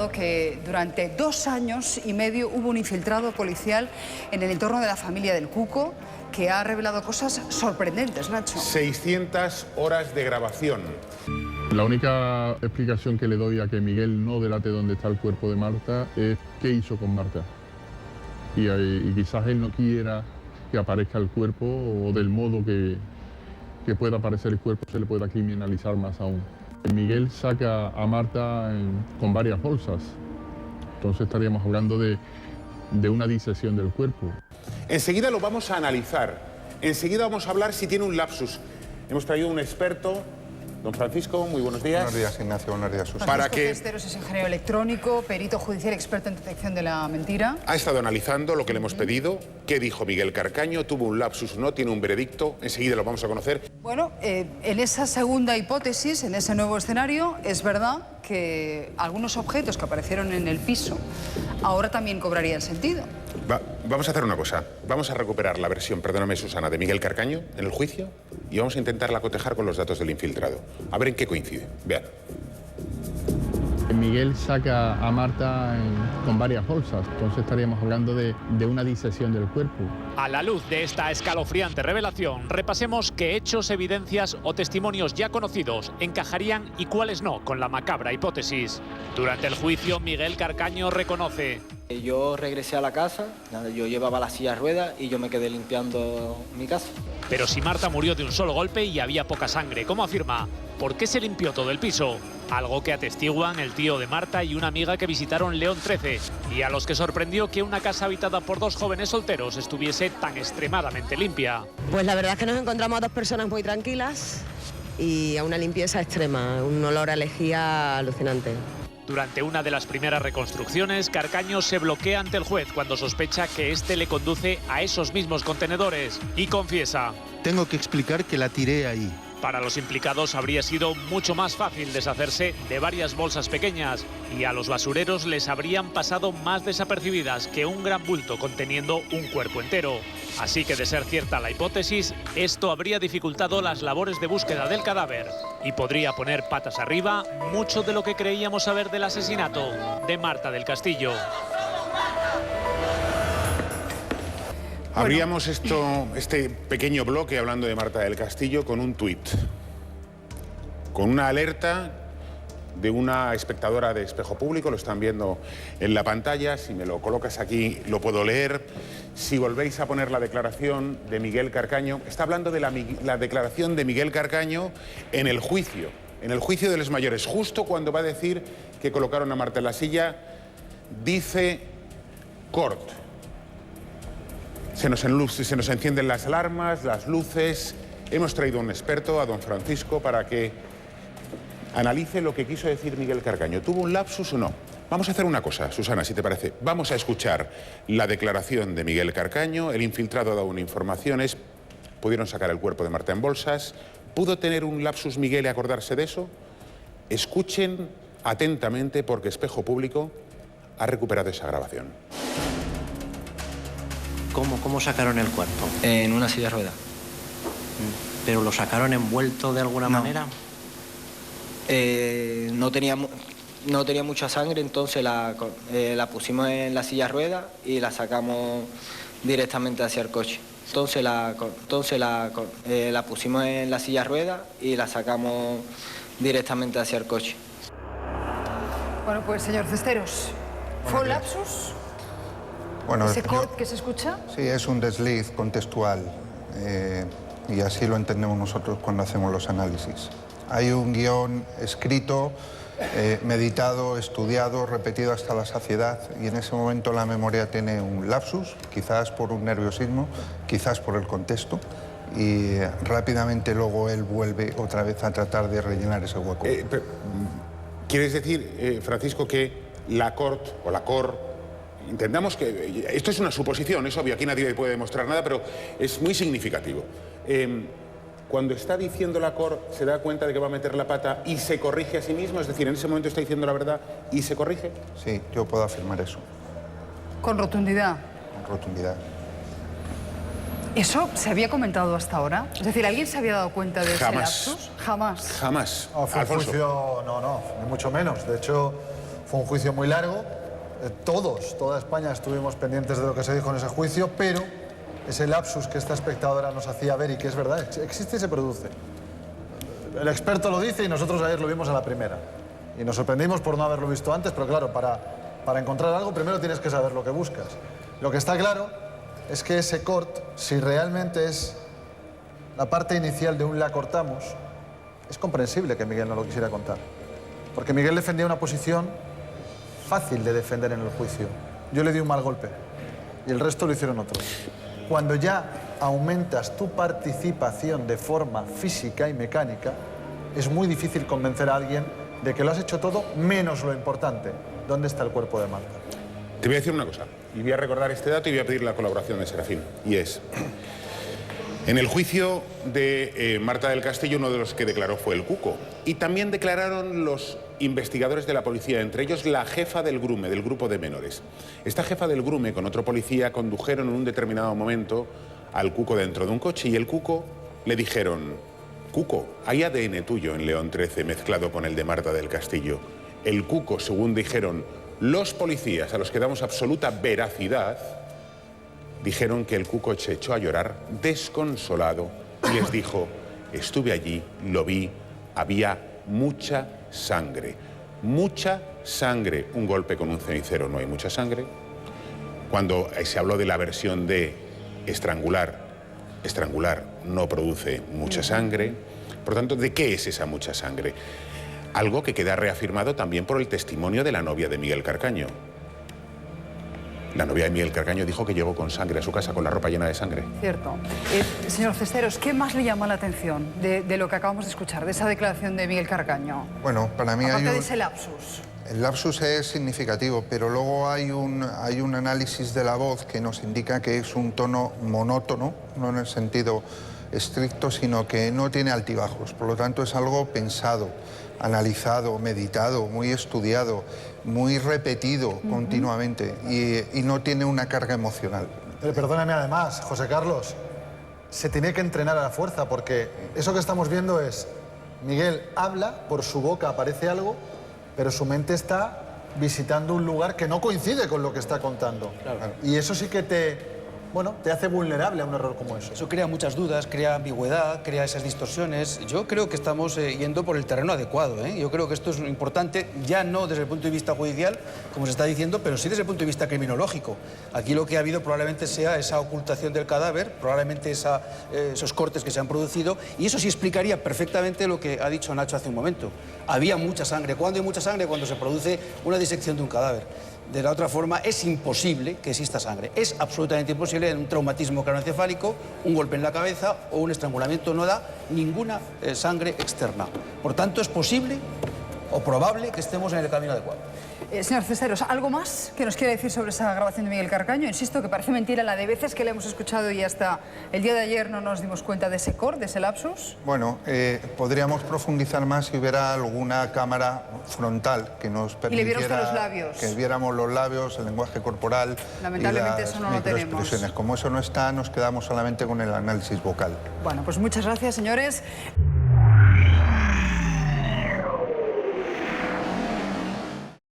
contado que durante 2 años y medio hubo un infiltrado policial en el entorno de la familia del Cuco que ha revelado cosas sorprendentes, Nacho. 600 horas de grabación. La única explicación que le doy a que Miguel no delate dónde está el cuerpo de Marta es qué hizo con Marta. Y quizás él no quiera que aparezca el cuerpo o del modo que pueda aparecer el cuerpo se le pueda criminalizar más aún. Miguel saca a Marta con varias bolsas, entonces estaríamos hablando de una disección del cuerpo. Enseguida lo vamos a analizar, enseguida vamos a hablar si tiene un lapsus. Hemos traído un experto, don Francisco, muy buenos días. Buenos días, Ignacio, buenos días, Susana. Francisco Cesteros es ingeniero electrónico, perito judicial, experto en detección de la mentira. Ha estado analizando lo que le hemos pedido, qué dijo Miguel Carcaño, tuvo un lapsus o no, tiene un veredicto, enseguida lo vamos a conocer. Bueno, en esa segunda hipótesis, en ese nuevo escenario, es verdad que algunos objetos que aparecieron en el piso ahora también cobrarían sentido. Vamos a hacer una cosa, vamos a recuperar la versión, perdóname Susana, de Miguel Carcaño en el juicio y vamos a intentarla cotejar con los datos del infiltrado. A ver en qué coincide. Vean. Miguel saca a Marta con varias bolsas, entonces estaríamos hablando de una disección del cuerpo. A la luz de esta escalofriante revelación, repasemos qué hechos, evidencias o testimonios ya conocidos encajarían y cuáles no con la macabra hipótesis. Durante el juicio, Miguel Carcaño reconoce: yo regresé a la casa, yo llevaba la silla de ruedas y yo me quedé limpiando mi casa. Pero si Marta murió de un solo golpe y había poca sangre, ¿cómo afirma? ¿Por qué se limpió todo el piso? Algo que atestiguan el tío de Marta y una amiga que visitaron León 13 y a los que sorprendió que una casa habitada por 2 jóvenes solteros estuviese tan extremadamente limpia. Pues la verdad es que nos encontramos a 2 personas muy tranquilas y a una limpieza extrema, un olor a lejía alucinante. Durante una de las primeras reconstrucciones, Carcaño se bloquea ante el juez cuando sospecha que este le conduce a esos mismos contenedores y confiesa: tengo que explicar que la tiré ahí. Para los implicados habría sido mucho más fácil deshacerse de varias bolsas pequeñas y a los basureros les habrían pasado más desapercibidas que un gran bulto conteniendo un cuerpo entero. Así que, de ser cierta la hipótesis, esto habría dificultado las labores de búsqueda del cadáver y podría poner patas arriba mucho de lo que creíamos saber del asesinato de Marta del Castillo. Abríamos este pequeño bloque hablando de Marta del Castillo con un tuit, con una alerta de una espectadora de Espejo Público, lo están viendo en la pantalla, si me lo colocas aquí lo puedo leer. Si volvéis a poner la declaración de Miguel Carcaño, está hablando de la declaración de Miguel Carcaño en el juicio de los mayores, justo cuando va a decir que colocaron a Marta en la silla, dice Cort. Se nos encienden las alarmas, las luces. Hemos traído a un experto, a don Francisco, para que analice lo que quiso decir Miguel Carcaño. ¿Tuvo un lapsus o no? Vamos a hacer una cosa, Susana, si te parece. Vamos a escuchar la declaración de Miguel Carcaño. El infiltrado ha dado una información. Pudieron sacar el cuerpo de Marta en bolsas. ¿Pudo tener un lapsus Miguel y acordarse de eso? Escuchen atentamente porque Espejo Público ha recuperado esa grabación. ¿Cómo sacaron el cuerpo? En una silla de ruedas. ¿Pero lo sacaron envuelto de alguna manera? No tenía mucha sangre, entonces la pusimos en la silla de ruedas y la sacamos directamente hacia el coche. Entonces la pusimos en la silla de ruedas y la sacamos directamente hacia el coche. Bueno, pues señor Cesteros, ¿fue un lapsus? Bueno, ¿Ese Cort que se escucha? Sí, es un desliz contextual y así lo entendemos nosotros cuando hacemos los análisis. Hay un guión escrito, meditado, estudiado, repetido hasta la saciedad y en ese momento la memoria tiene un lapsus, quizás por un nerviosismo, quizás por el contexto y rápidamente luego él vuelve otra vez a tratar de rellenar ese hueco. ¿Quieres decir, Francisco, que la Cort o la Cor... Entendamos que esto es una suposición, es obvio, aquí nadie puede demostrar nada, pero es muy significativo. Cuando está diciendo la Cor, se da cuenta de que va a meter la pata y se corrige a sí mismo, es decir, en ese momento está diciendo la verdad y se corrige. Sí, yo puedo afirmar eso. ¿Con rotundidad? Con rotundidad. ¿Eso se había comentado hasta ahora? Es decir, ¿alguien se había dado cuenta de ese lapsus? Jamás. Jamás. No, fue un juicio, no, ni mucho menos. De hecho, Fue un juicio muy largo. Toda España estuvimos pendientes de lo que se dijo en ese juicio, pero ese lapsus que esta espectadora nos hacía ver y que es verdad, existe y se produce. El experto lo dice y nosotros ayer lo vimos a la primera. Y nos sorprendimos por no haberlo visto antes, pero claro, para encontrar algo primero tienes que saber lo que buscas. Lo que está claro es que ese cort, si realmente es la parte inicial de un la cortamos, es comprensible que Miguel no lo quisiera contar. Porque Miguel defendía una posición fácil de defender en el juicio. Yo le di un mal golpe y el resto lo hicieron otros. Cuando ya aumentas tu participación de forma física y mecánica, es muy difícil convencer a alguien de que lo has hecho todo menos lo importante. ¿Dónde está el cuerpo de Marta? Te voy a decir una cosa, y voy a recordar este dato y voy a pedir la colaboración de Serafín. Y es, en el juicio de Marta del Castillo, uno de los que declaró fue el Cuco. Y también declararon los investigadores de la policía, entre ellos la jefa del Grume, del grupo de menores. Esta jefa del Grume, con otro policía, condujeron en un determinado momento al Cuco dentro de un coche y el Cuco le dijeron: Cuco, hay ADN tuyo en León 13 mezclado con el de Marta del Castillo. El Cuco, según dijeron los policías, a los que damos absoluta veracidad, dijeron que el Cuco se echó a llorar desconsolado y les dijo: estuve allí, lo vi, había mucha sangre. Mucha sangre. Un golpe con un cenicero no hay mucha sangre. Cuando se habló de la versión de estrangular no produce mucha sangre. Por lo tanto, ¿de qué es esa mucha sangre? Algo que queda reafirmado también por el testimonio de la novia de Miguel Carcaño. La novia de Miguel Carcaño dijo que llegó con sangre a su casa, con la ropa llena de sangre. Cierto. Señor Cesteros, ¿qué más le llama la atención de lo que acabamos de escuchar, de esa declaración de Miguel Carcaño? Bueno, para mí aparte de ese lapsus. El lapsus es significativo, pero luego hay un análisis de la voz que nos indica que es un tono monótono, no en el sentido estricto, sino que no tiene altibajos. Por lo tanto, es algo pensado, analizado, meditado, muy estudiado, muy repetido continuamente y no tiene una carga emocional. Pero perdóname además, José Carlos, se tiene que entrenar a la fuerza porque eso que estamos viendo es Miguel habla, por su boca aparece algo, pero su mente está visitando un lugar que no coincide con lo que está contando. Claro. Y eso sí que te hace vulnerable a un error como ese. Eso crea muchas dudas, crea ambigüedad, crea esas distorsiones. Yo creo que estamos yendo por el terreno adecuado, ¿eh? Yo creo que esto es importante, ya no desde el punto de vista judicial, como se está diciendo, pero sí desde el punto de vista criminológico. Aquí lo que ha habido probablemente sea esa ocultación del cadáver, probablemente esos cortes que se han producido, y eso sí explicaría perfectamente lo que ha dicho Nacho hace un momento. Había mucha sangre. ¿Cuándo hay mucha sangre? Cuando se produce una disección de un cadáver. De la otra forma, es imposible que exista sangre. Es absolutamente imposible en un traumatismo craneoencefálico, un golpe en la cabeza o un estrangulamiento no da ninguna sangre externa. Por tanto, es posible o probable que estemos en el camino adecuado. Señor Cesteros, ¿algo más que nos quiera decir sobre esa grabación de Miguel Carcaño? Insisto que parece mentira la de veces que le hemos escuchado y hasta el día de ayer no nos dimos cuenta de ese corte, de ese lapsus. Bueno, podríamos profundizar más si hubiera alguna cámara frontal que nos permitiera... Y le vieron hasta los labios. Que viéramos los labios, el lenguaje corporal. Lamentablemente y las eso no lo tenemos. Como eso no está, nos quedamos solamente con el análisis vocal. Bueno, pues muchas gracias, señores.